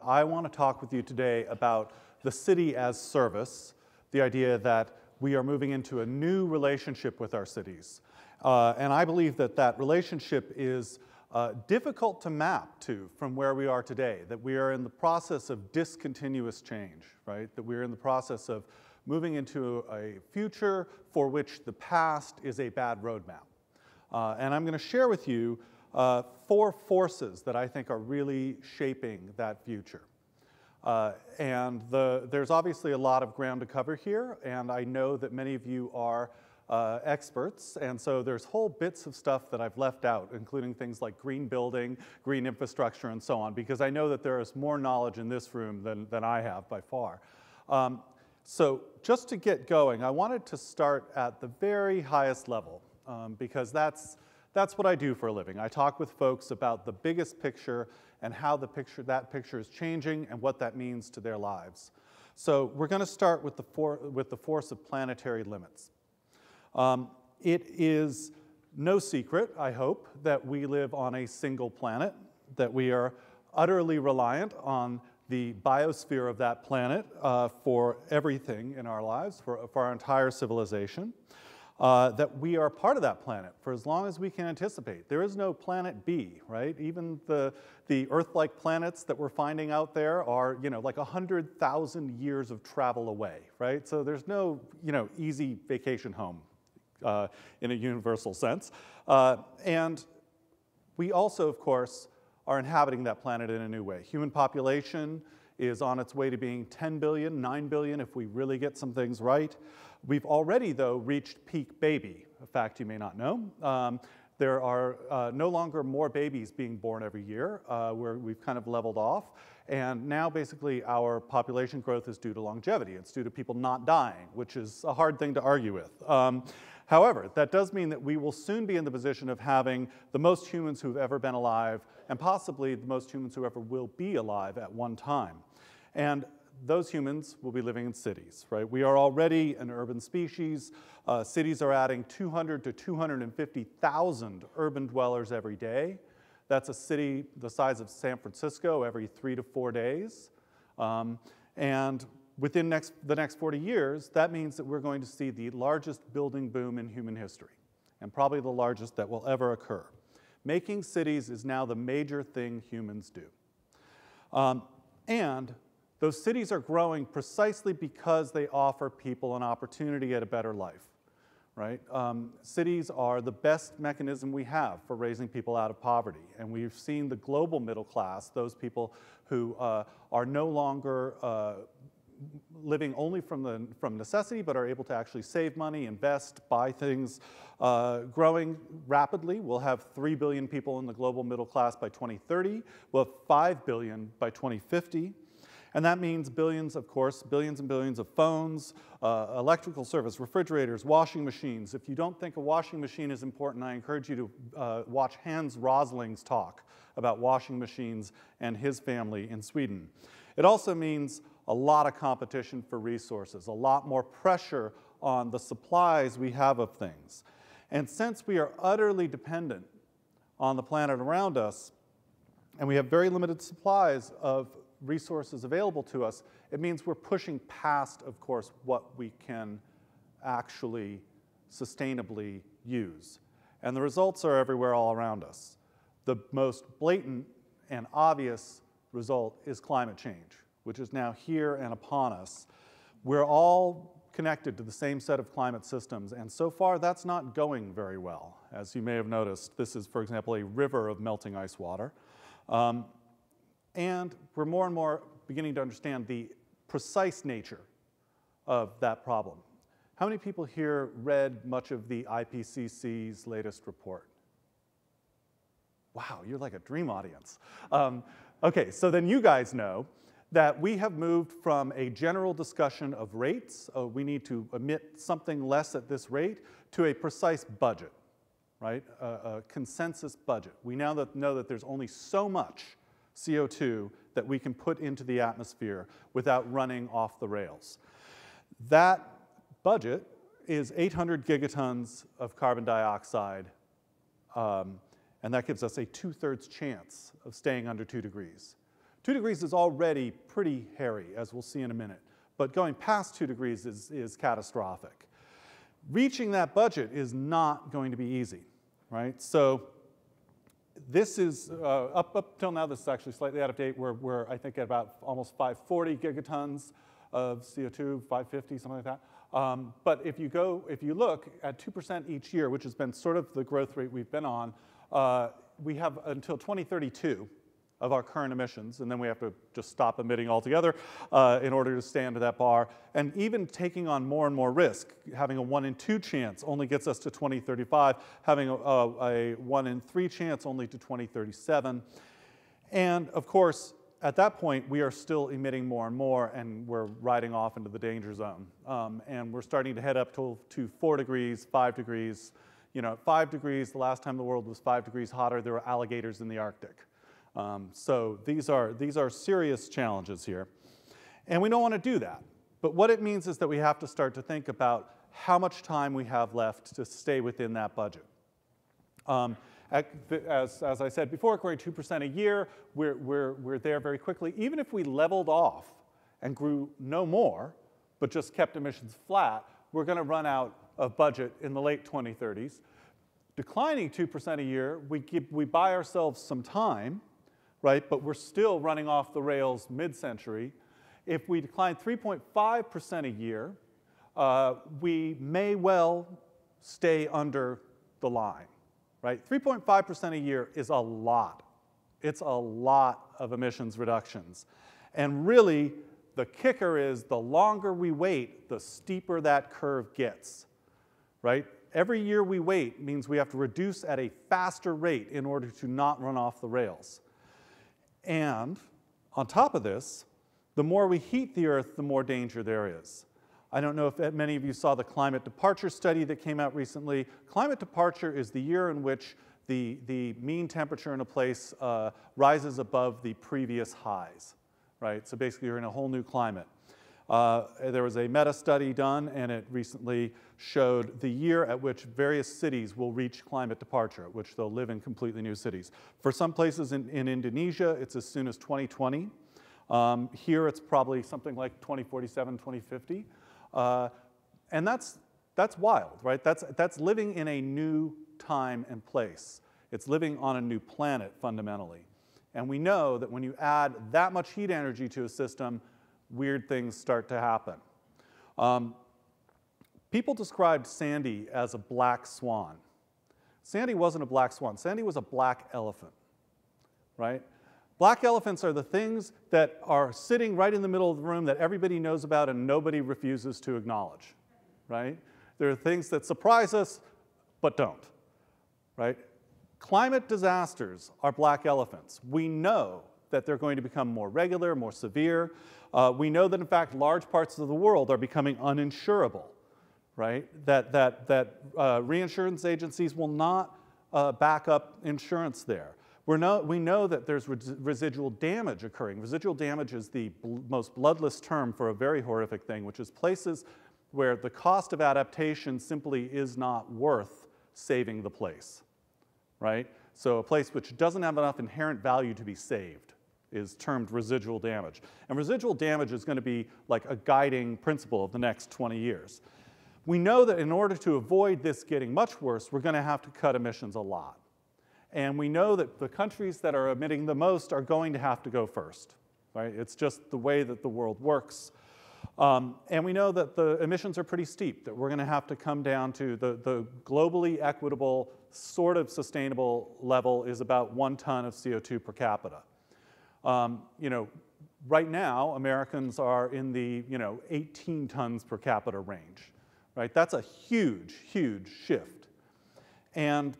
I want to talk with you today about the city as service, the idea that we are moving into a new relationship with our cities. And I believe that that relationship is difficult to map to from where we are today, that we are in the process of discontinuous change, right? That we're in the process of moving into a future for which the past is a bad roadmap. And I'm going to share with you four forces that I think are really shaping that future. There's obviously a lot of ground to cover here, and I know that many of you are experts, and so there's whole bits of stuff that I've left out, including things like green building, green infrastructure, and so on, because I know that there is more knowledge in this room than I have by far. So just to get going, I wanted to start at the very highest level, because that's what I do for a living. I talk with folks about the biggest picture and how that picture is changing and what that means to their lives. So we're going to start with the force of planetary limits. It is no secret, I hope, that we live on a single planet, that we are utterly reliant on the biosphere of that planet for everything in our lives, for our entire civilization. That we are part of that planet for as long as we can anticipate. There is no planet B, right? Even the Earth-like planets that we're finding out there are, like 100,000 years of travel away, right? So there's no, easy vacation home in a universal sense. And we also, of course, are inhabiting that planet in a new way. Human population is on its way to being 10 billion, 9 billion if we really get some things right. We've already, though, reached peak baby, a fact you may not know. There are no longer more babies being born every year, where we've kind of leveled off. And now, basically, our population growth is due to longevity. It's due to people not dying, which is a hard thing to argue with. However, that does mean that we will soon be in the position of having the most humans who've ever been alive, and possibly the most humans who ever will be alive at one time. And those humans will be living in cities, right? We are already an urban species. Cities are adding 200 to 250,000 urban dwellers every day. That's a city the size of San Francisco every 3 to 4 days. And within the next 40 years, that means that we're going to see the largest building boom in human history, and probably the largest that will ever occur. Making cities is now the major thing humans do. And those cities are growing precisely because they offer people an opportunity at a better life, right? Cities are the best mechanism we have for raising people out of poverty. And we've seen the global middle class, those people who are no longer living only from necessity, but are able to actually save money, invest, buy things, growing rapidly. We'll have 3 billion people in the global middle class by 2030. We'll have 5 billion by 2050. And that means billions, of course, billions and billions of phones, electrical service, refrigerators, washing machines. If you don't think a washing machine is important, I encourage you to watch Hans Rosling's talk about washing machines and his family in Sweden. It also means a lot of competition for resources, a lot more pressure on the supplies we have of things. And since we are utterly dependent on the planet around us, and we have very limited supplies of resources available to us, it means we're pushing past, of course, what we can actually sustainably use. And the results are everywhere all around us. The most blatant and obvious result is climate change, which is now here and upon us. We're all connected to the same set of climate systems, and so far that's not going very well. As you may have noticed, this is, for example, a river of melting ice water. And we're more and more beginning to understand the precise nature of that problem. How many people here read much of the IPCC's latest report? Wow, you're like a dream audience. Okay, so then you guys know that we have moved from a general discussion of rates, we need to emit something less at this rate, to a precise budget, right? A consensus budget. We now know that there's only so much CO2 that we can put into the atmosphere without running off the rails. That budget is 800 gigatons of carbon dioxide, and that gives us a 2/3 chance of staying under 2 degrees. 2 degrees is already pretty hairy, as we'll see in a minute. But going past 2 degrees is catastrophic. Reaching that budget is not going to be easy, right? So this is, up till now, this is actually slightly out of date. We're I think, at about almost 540 gigatons of CO2, 550, something like that. But if you look at 2% each year, which has been sort of the growth rate we've been on, we have until 2032 of our current emissions, and then we have to just stop emitting altogether in order to stay under that bar. And even taking on more and more risk, having a 1 in 2 chance only gets us to 2035, having a 1 in 3 chance only to 2037. And of course, at that point, we are still emitting more and more, and we're riding off into the danger zone. And we're starting to head up to 4 degrees, 5 degrees. You know, at 5 degrees, the last time the world was 5 degrees hotter, there were alligators in the Arctic. So these are serious challenges here. And we don't want to do that. But what it means is that we have to start to think about how much time we have left to stay within that budget. As I said before, growing 2% a year, we're there very quickly. Even if we leveled off and grew no more, but just kept emissions flat, we're going to run out of budget in the late 2030s. Declining 2% a year, we buy ourselves some time, right? But we're still running off the rails mid-century. If we decline 3.5% a year, we may well stay under the line, right? 3.5% a year is a lot. It's a lot of emissions reductions. And really, the kicker is the longer we wait, the steeper that curve gets, right? Every year we wait means we have to reduce at a faster rate in order to not run off the rails. And on top of this, the more we heat the Earth, the more danger there is. I don't know if many of you saw the climate departure study that came out recently. Climate departure is the year in which the mean temperature in a place rises above the previous highs, right? So basically, you're in a whole new climate. There was a meta-study done, and it recently showed the year at which various cities will reach climate departure, at which they'll live in completely new cities. For some places in Indonesia, it's as soon as 2020. Here, it's probably something like 2047, 2050. And that's wild, right? That's living in a new time and place. It's living on a new planet, fundamentally. And we know that when you add that much heat energy to a system, weird things start to happen. People described Sandy as a black swan. Sandy wasn't a black swan. Sandy was a black elephant, right? Black elephants are the things that are sitting right in the middle of the room that everybody knows about and nobody refuses to acknowledge, right? There are things that surprise us but don't, right? Climate disasters are black elephants. We know that they're going to become more regular, more severe. We know that, in fact, large parts of the world are becoming uninsurable, right? That reinsurance agencies will not back up insurance there. We know that there's residual damage occurring. Residual damage is the most bloodless term for a very horrific thing, which is places where the cost of adaptation simply is not worth saving the place, right? So a place which doesn't have enough inherent value to be saved is termed residual damage. And residual damage is going to be like a guiding principle of the next 20 years. We know that in order to avoid this getting much worse, we're going to have to cut emissions a lot. And we know that the countries that are emitting the most are going to have to go first, right? It's just the way that the world works. And we know that the emissions are pretty steep, that we're going to have to come down to the globally equitable, sort of sustainable level is about 1 ton of CO2 per capita. You know, right now, Americans are in the 18 tons per capita range, right? That's a huge, huge shift. And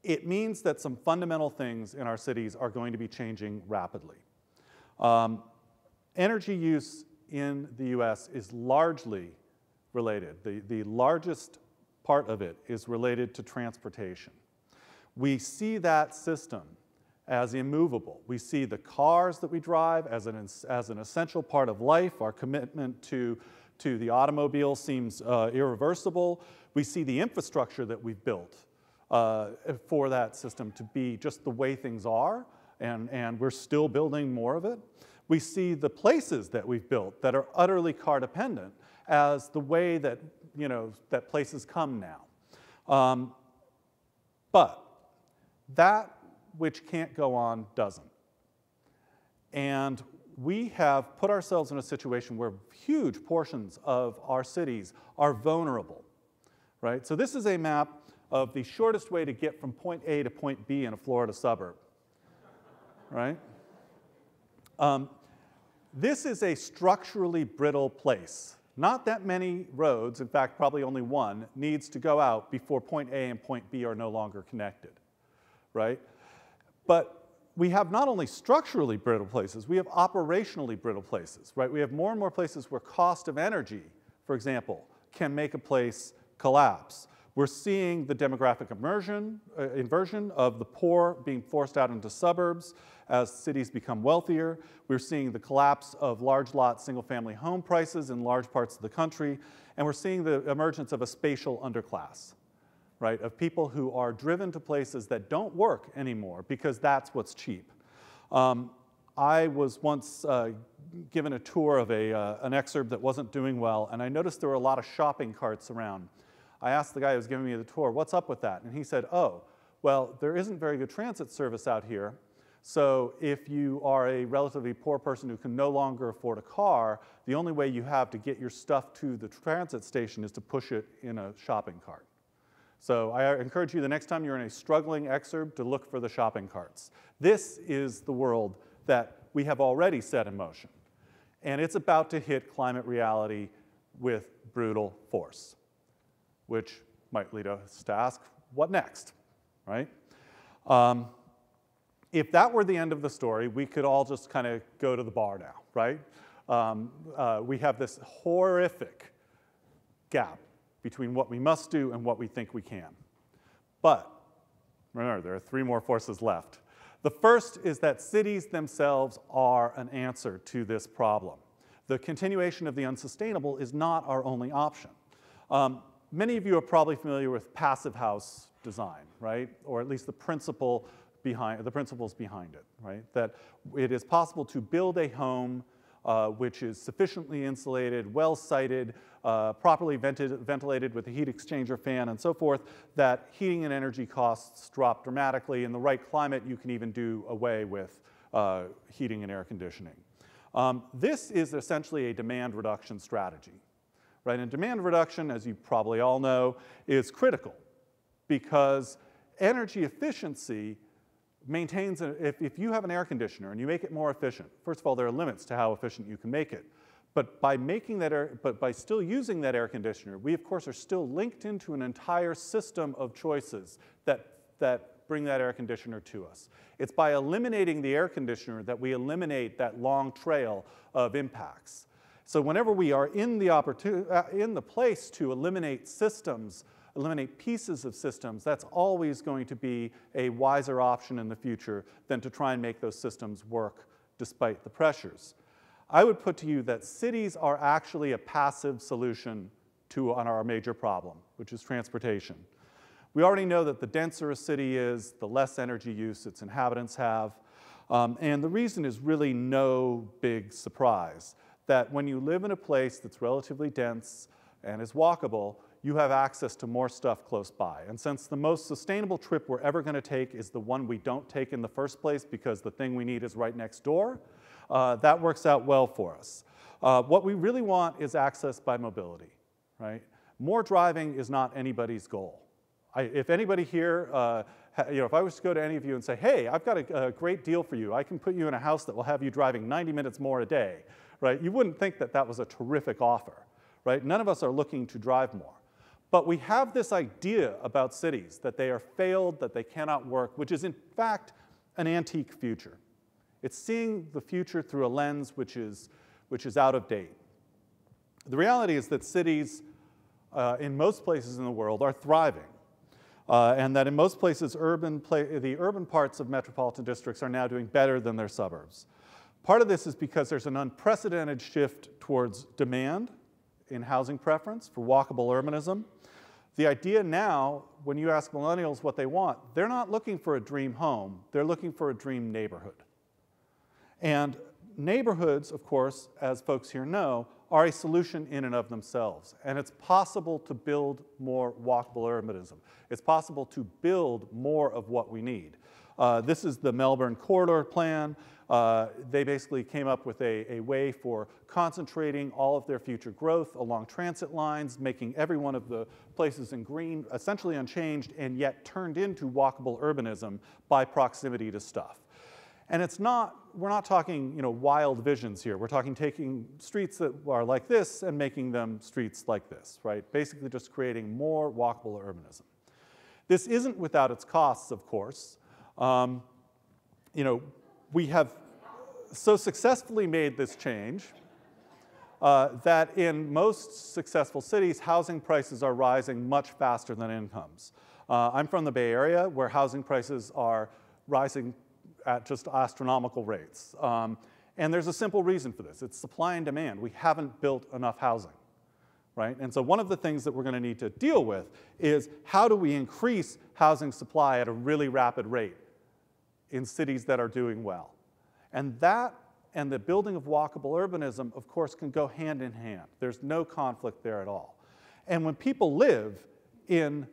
it means that some fundamental things in our cities are going to be changing rapidly. Energy use in the US is largely related. The largest part of it is related to transportation. We see that system as immovable. We see the cars that we drive as an essential part of life. Our commitment to the automobile seems irreversible. We see the infrastructure that we've built for that system to be just the way things are, and we're still building more of it. We see the places that we've built that are utterly car dependent as the way that, that places come now. But that which can't go on doesn't. And we have put ourselves in a situation where huge portions of our cities are vulnerable, right? So this is a map of the shortest way to get from point A to point B in a Florida suburb, right? This is a structurally brittle place. Not that many roads, in fact, probably only one, needs to go out before point A and point B are no longer connected, right? But we have not only structurally brittle places, we have operationally brittle places, right? We have more and more places where cost of energy, for example, can make a place collapse. We're seeing the demographic inversion of the poor being forced out into suburbs as cities become wealthier. We're seeing the collapse of large lot single-family home prices in large parts of the country. And we're seeing the emergence of a spatial underclass, right, of people who are driven to places that don't work anymore because that's what's cheap. I was once given a tour of an exurb that wasn't doing well, and I noticed there were a lot of shopping carts around. I asked the guy who was giving me the tour, what's up with that? And he said, oh, well, there isn't very good transit service out here, so if you are a relatively poor person who can no longer afford a car, the only way you have to get your stuff to the transit station is to push it in a shopping cart. So I encourage you the next time you're in a struggling exurb to look for the shopping carts. This is the world that we have already set in motion. And it's about to hit climate reality with brutal force, which might lead us to ask, what next, right? If that were the end of the story, we could all just kind of go to the bar now, right? We have this horrific gap between what we must do and what we think we can. But remember, there are three more forces left. The first is that cities themselves are an answer to this problem. The continuation of the unsustainable is not our only option. Many of you are probably familiar with passive house design, right? Or at least the principles behind it, right? That it is possible to build a home which is sufficiently insulated, well-sited, properly ventilated with a heat exchanger fan and so forth, that heating and energy costs drop dramatically. In the right climate, you can even do away with heating and air conditioning. This is essentially a demand reduction strategy, right? And demand reduction, as you probably all know, is critical because energy efficiency maintains, if you have an air conditioner and you make it more efficient, first of all, there are limits to how efficient you can make it. But by by still using that air conditioner, we of course are still linked into an entire system of choices that bring that air conditioner to us. It's by eliminating the air conditioner that we eliminate that long trail of impacts. So whenever we are in the place to eliminate systems, eliminate pieces of systems, that's always going to be a wiser option in the future than to try and make those systems work despite the pressures. I would put to you that cities are actually a passive solution on our major problem, which is transportation. We already know that the denser a city is, the less energy use its inhabitants have. And the reason is really no big surprise, that when you live in a place that's relatively dense and is walkable, you have access to more stuff close by. And since the most sustainable trip we're ever going to take is the one we don't take in the first place because the thing we need is right next door, that works out well for us. What we really want is access by mobility, right? More driving is not anybody's goal. If anybody here, if I was to go to any of you and say, hey, I've got a great deal for you, I can put you in a house that will have you driving 90 minutes more a day, right? You wouldn't think that that was a terrific offer, right? None of us are looking to drive more. But we have this idea about cities, that they are failed, that they cannot work, which is in fact an antique future. It's seeing the future through a lens which is out of date. The reality is that cities in most places in the world are thriving. And that in most places, the urban parts of metropolitan districts are now doing better than their suburbs. Part of this is because there's an unprecedented shift towards demand in housing preference for walkable urbanism. The idea now, when you ask millennials what they want, they're not looking for a dream home, they're looking for a dream neighborhood. And neighborhoods, of course, as folks here know, are a solution in and of themselves. And it's possible to build more walkable urbanism. It's possible to build more of what we need. This is the Melbourne Corridor Plan. They basically came up with a way for concentrating all of their future growth along transit lines, making every one of the places in green essentially unchanged and yet turned into walkable urbanism by proximity to stuff. And it's not, we're not talking, wild visions here. We're talking taking streets that are like this and making them streets like this, right? Basically just creating more walkable urbanism. This isn't without its costs, of course. We have so successfully made this change that in most successful cities, housing prices are rising much faster than incomes. I'm from the Bay Area, where housing prices are rising at just astronomical rates. And there's a simple reason for this. It's supply and demand. We haven't built enough housing, right? And so one of the things that we're going to need to deal with is how do we increase housing supply at a really rapid rate in cities that are doing well. And that and the building of walkable urbanism, of course, can go hand in hand. There's no conflict there at all. And when people live in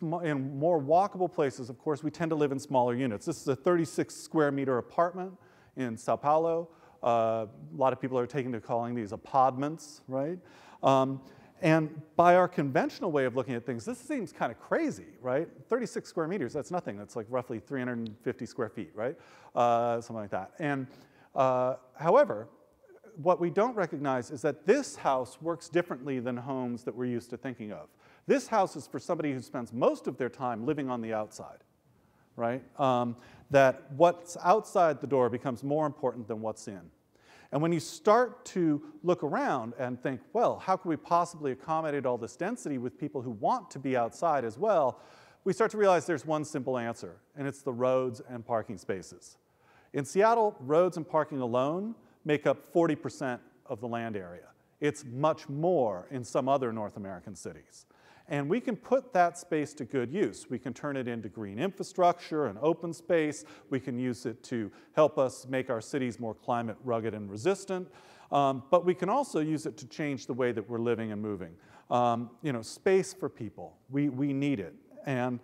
more walkable places, of course, we tend to live in smaller units. This is a 36 square meter apartment in Sao Paulo. A lot of people are taking to calling these apartments, right? And by our conventional way of looking at things, this seems kind of crazy, right? 36 square meters, that's nothing. That's like roughly 350 square feet, right? Something like that. And however, what we don't recognize is that this house works differently than homes that we're used to thinking of. This house is for somebody who spends most of their time living on the outside, right? That what's outside the door becomes more important than what's in. And when you start to look around and think, well, how can we possibly accommodate all this density with people who want to be outside as well, we start to realize there's one simple answer, and it's the roads and parking spaces. In Seattle, roads and parking alone make up 40% of the land area. It's much more in some other North American cities. And we can put that space to good use. We can turn it into green infrastructure and open space. We can use it to help us make our cities more climate rugged and resistant. But we can also use it to change the way that we're living and moving. Space for people, we need it. And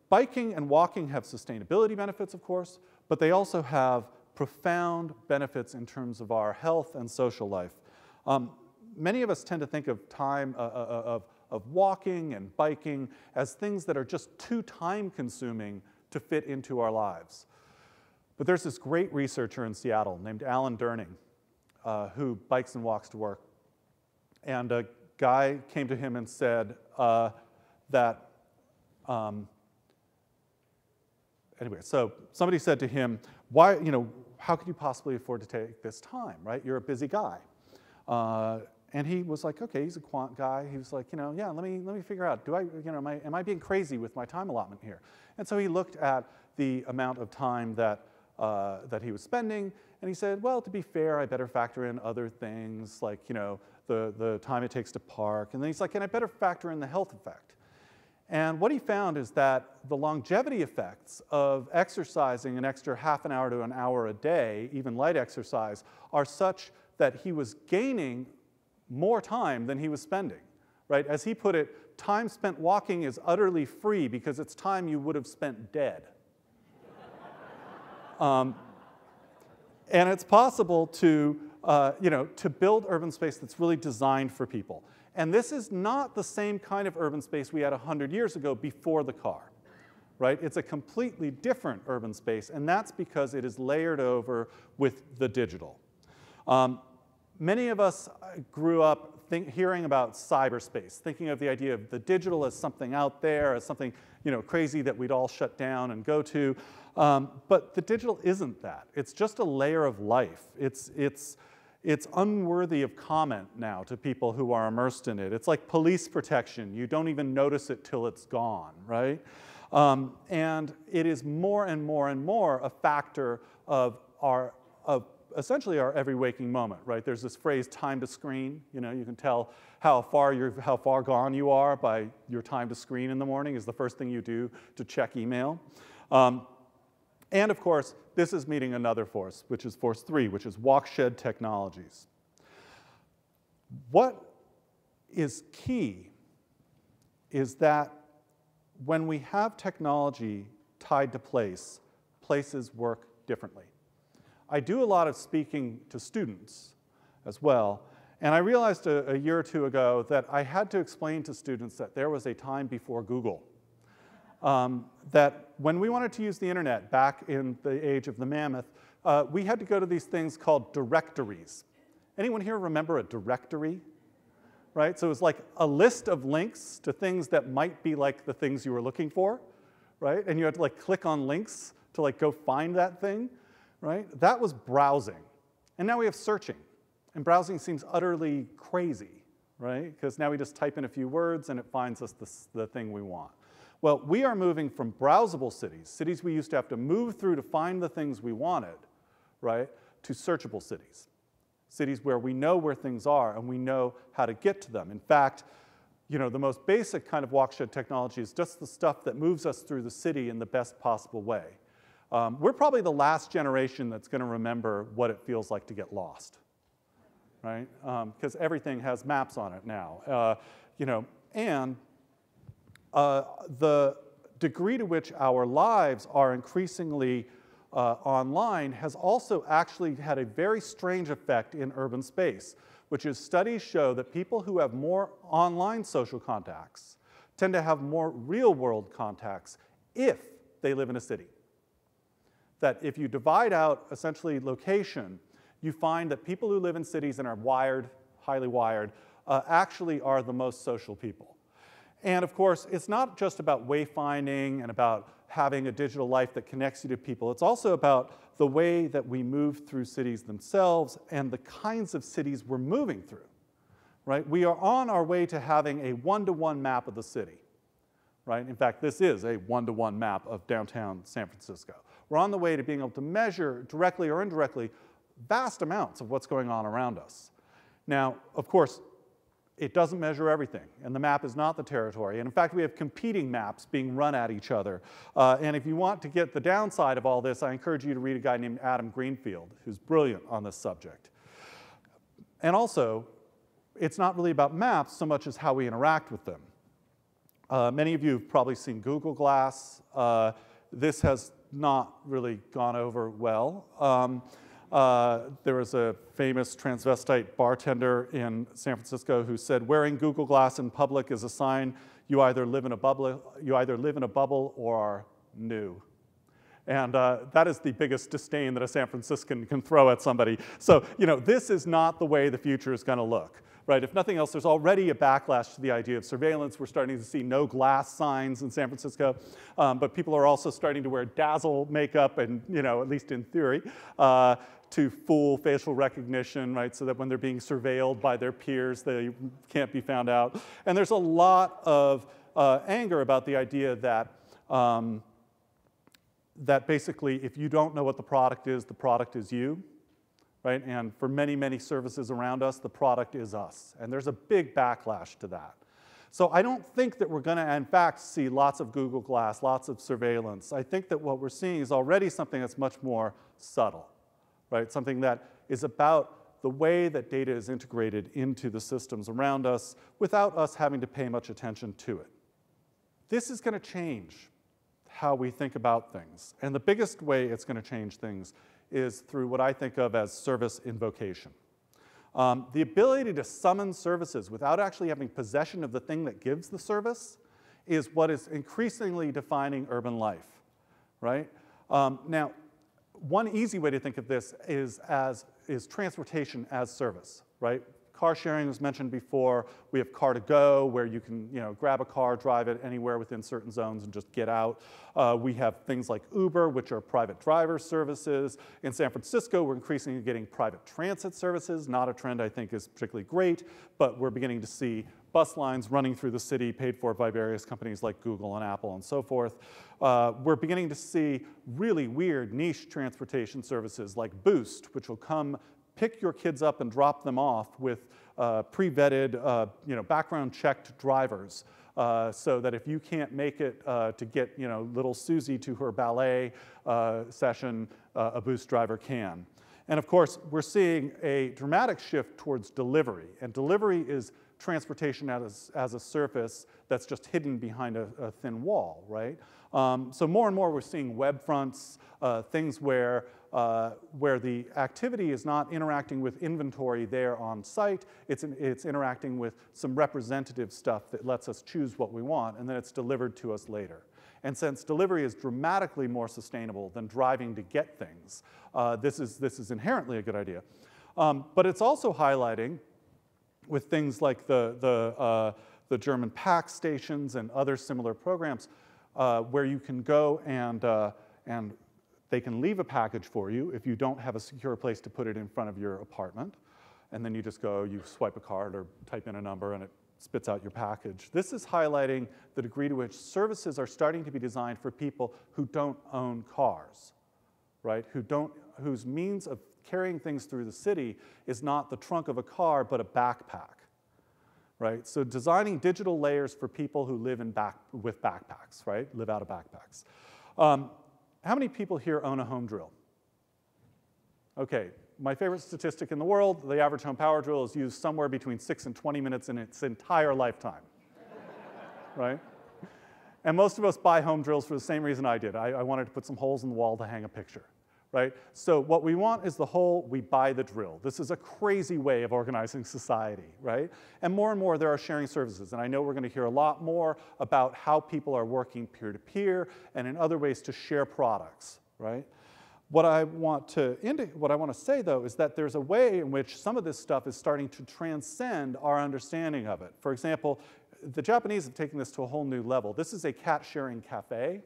biking and walking have sustainability benefits, of course, but they also have profound benefits in terms of our health and social life. Many of us tend to think of time of walking and biking as things that are just too time-consuming to fit into our lives. But there's this great researcher in Seattle named Alan Durning who bikes and walks to work. And a guy came to him and said anyway, so somebody said to him, why, how could you possibly afford to take this time, right? You're a busy guy. And he was like, okay, he's a quant guy. He was like, yeah, let me figure out, am I being crazy with my time allotment here? And so he looked at the amount of time that he was spending, and he said, well, to be fair, I better factor in other things like, the time it takes to park. And then he's like, and I better factor in the health effect. And what he found is that the longevity effects of exercising an extra half an hour to an hour a day, even light exercise, are such that he was gaining more time than he was spending, right? As he put it, time spent walking is utterly free because it's time you would have spent dead. And it's possible to build urban space that's really designed for people. And this is not the same kind of urban space we had 100 years ago before the car, right? It's a completely different urban space, and that's because it is layered over with the digital. Many of us grew up hearing about cyberspace, thinking of the idea of the digital as something out there, as something crazy that we'd all shut down and go to. But the digital isn't that. It's just a layer of life. It's unworthy of comment now to people who are immersed in it. It's like police protection. You don't even notice it till it's gone, right? And it is more and more and more a factor of essentially our every waking moment, right? There's this phrase, time to screen. You know, you can tell how far gone you are by your time to screen in the morning is the first thing you do to check email. And of course, this is meeting another force, which is force 3, which is walk-shed technologies. What is key is that when we have technology tied to place, places work differently. I do a lot of speaking to students as well, and I realized a year or two ago that I had to explain to students that there was a time before Google. That when we wanted to use the internet back in the age of the mammoth, we had to go to these things called directories. Anyone here remember a directory? Right? So it was like a list of links to things that might be like the things you were looking for, right? And you had to like click on links to like go find that thing, right? That was browsing. And now we have searching. And browsing seems utterly crazy, right? Because now we just type in a few words and it finds us the thing we want. Well, we are moving from browsable cities, cities we used to have to move through to find the things we wanted, right, to searchable cities. Cities where we know where things are and we know how to get to them. In fact, you know, the most basic kind of walk-shed technology is just the stuff that moves us through the city in the best possible way. We're probably the last generation that's going to remember what it feels like to get lost, right? Because everything has maps on it now, you know, and the degree to which our lives are increasingly online has also actually had a very strange effect in urban space, which is studies show that people who have more online social contacts tend to have more real-world contacts if they live in a city. That if you divide out essentially location, you find that people who live in cities and are wired, highly wired, actually are the most social people. And of course, it's not just about wayfinding and about having a digital life that connects you to people. It's also about the way that we move through cities themselves and the kinds of cities we're moving through, right? We are on our way to having a one-to-one map of the city, right? In fact, this is a one-to-one map of downtown San Francisco. We're on the way to being able to measure directly or indirectly vast amounts of what's going on around us. Now, of course, it doesn't measure everything, and the map is not the territory. And in fact, we have competing maps being run at each other. And if you want to get the downside of all this, I encourage you to read a guy named Adam Greenfield, who's brilliant on this subject. And also, it's not really about maps so much as how we interact with them. Many of you have probably seen Google Glass. This has not really gone over well. There was a famous transvestite bartender in San Francisco who said, "Wearing Google Glass in public is a sign you either live in a bubble or are new." And that is the biggest disdain that a San Franciscan can throw at somebody. So, you know, this is not the way the future is going to look, right? If nothing else, there's already a backlash to the idea of surveillance. We're starting to see no glass signs in San Francisco, but people are also starting to wear dazzle makeup, and, you know, at least in theory, to fool facial recognition, right? So that when they're being surveilled by their peers, they can't be found out. And there's a lot of anger about the idea that that basically, if you don't know what the product is you, right? And for many, many services around us, the product is us. And there's a big backlash to that. So I don't think that we're going to, in fact, see lots of Google Glass, lots of surveillance. I think that what we're seeing is already something that's much more subtle, right? Something that is about the way that data is integrated into the systems around us without us having to pay much attention to it. This is going to change how we think about things. And the biggest way it's going to change things is through what I think of as service invocation. The ability to summon services without actually having possession of the thing that gives the service is what is increasingly defining urban life, right? Now, one easy way to think of this is transportation as service, right? Car sharing was mentioned before. We have Car2Go, where you can, you know, grab a car, drive it anywhere within certain zones and just get out. We have things like Uber, which are private driver services. In San Francisco, we're increasingly getting private transit services. Not a trend I think is particularly great, but we're beginning to see bus lines running through the city paid for by various companies like Google and Apple and so forth. We're beginning to see really weird niche transportation services like Boost, which will come pick your kids up and drop them off with pre-vetted, background-checked drivers, so that if you can't make it to get, little Susie to her ballet session, a Boost driver can. And of course, we're seeing a dramatic shift towards delivery. And delivery is transportation as a surface that's just hidden behind a thin wall, right? So more and more we're seeing web fronts, things where the activity is not interacting with inventory there on site, it's interacting with some representative stuff that lets us choose what we want, and then it's delivered to us later. And since delivery is dramatically more sustainable than driving to get things, this is inherently a good idea. But it's also highlighting, with things like the German PAX stations and other similar programs, where you can go and they can leave a package for you if you don't have a secure place to put it in front of your apartment. And then you just go, you swipe a card or type in a number and it spits out your package. This is highlighting the degree to which services are starting to be designed for people who don't own cars, right? Whose means of carrying things through the city is not the trunk of a car, but a backpack, right? So designing digital layers for people who live with backpacks, right? Live out of backpacks. How many people here own a home drill? Okay, my favorite statistic in the world, the average home power drill is used somewhere between 6 and 20 minutes in its entire lifetime, right? And most of us buy home drills for the same reason I did. I wanted to put some holes in the wall to hang a picture, right? So what we want is the hole, we buy the drill. This is a crazy way of organizing society, right? And more there are sharing services, and I know we're going to hear a lot more about how people are working peer-to-peer and in other ways to share products, right? What I want to say, though, is that there's a way in which some of this stuff is starting to transcend our understanding of it. For example, the Japanese have taken this to a whole new level. This is a cat-sharing cafe,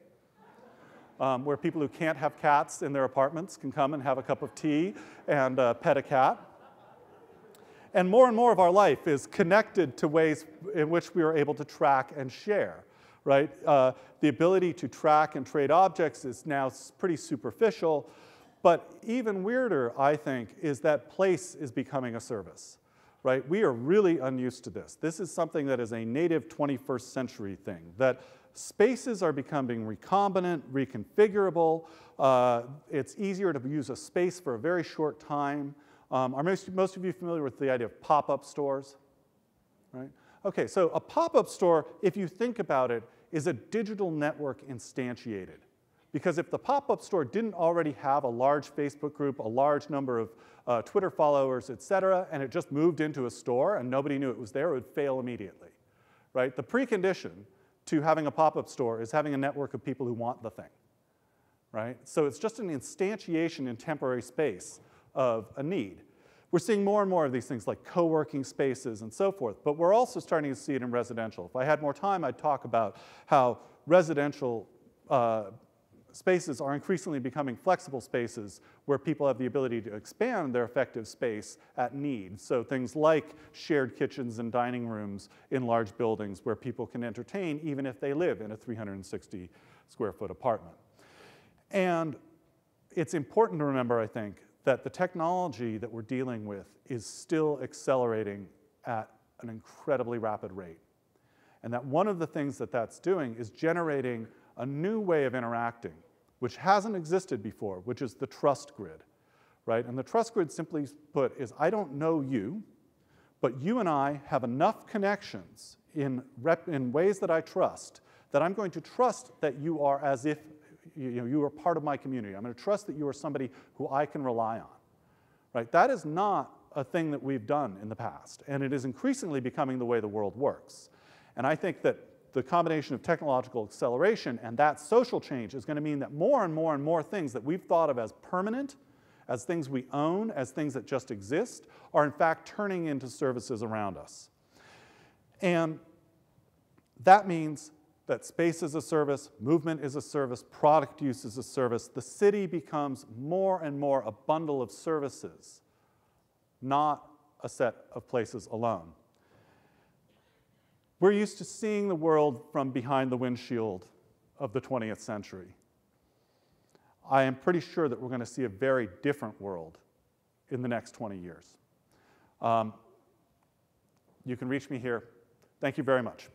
where people who can't have cats in their apartments can come and have a cup of tea and pet a cat. And more of our life is connected to ways in which we are able to track and share, right? The ability to track and trade objects is now pretty superficial, but even weirder, I think, is that place is becoming a service, right? We are really unused to this. This is something that is a native 21st century thing, that spaces are becoming recombinant, reconfigurable. It's easier to use a space for a very short time. Are most of you familiar with the idea of pop-up stores? Right? Okay, so a pop-up store, if you think about it, is a digital network instantiated. Because if the pop-up store didn't already have a large Facebook group, a large number of Twitter followers, et cetera, and it just moved into a store and nobody knew it was there, it would fail immediately. Right? The precondition to having a pop-up store is having a network of people who want the thing. Right? So it's just an instantiation in temporary space of a need. We're seeing more and more of these things like co-working spaces and so forth, but we're also starting to see it in residential. If I had more time, I'd talk about how residential spaces are increasingly becoming flexible spaces where people have the ability to expand their effective space at need. So things like shared kitchens and dining rooms in large buildings where people can entertain even if they live in a 360 square foot apartment. And it's important to remember, I think, that the technology that we're dealing with is still accelerating at an incredibly rapid rate. And that one of the things that that's doing is generating a new way of interacting, which hasn't existed before, which is the trust grid, right? And the trust grid, simply put, is I don't know you, but you and I have enough connections in ways that I trust, that I'm going to trust that you are as if you are part of my community. I'm going to trust that you are somebody who I can rely on, right? That is not a thing that we've done in the past, and it is increasingly becoming the way the world works. And I think that the combination of technological acceleration and that social change is going to mean that more and more things that we've thought of as permanent, as things we own, as things that just exist, are in fact turning into services around us. And that means that space is a service, movement is a service, product use is a service. The city becomes more and more a bundle of services, not a set of places alone. We're used to seeing the world from behind the windshield of the 20th century. I am pretty sure that we're going to see a very different world in the next 20 years. You can reach me here. Thank you very much.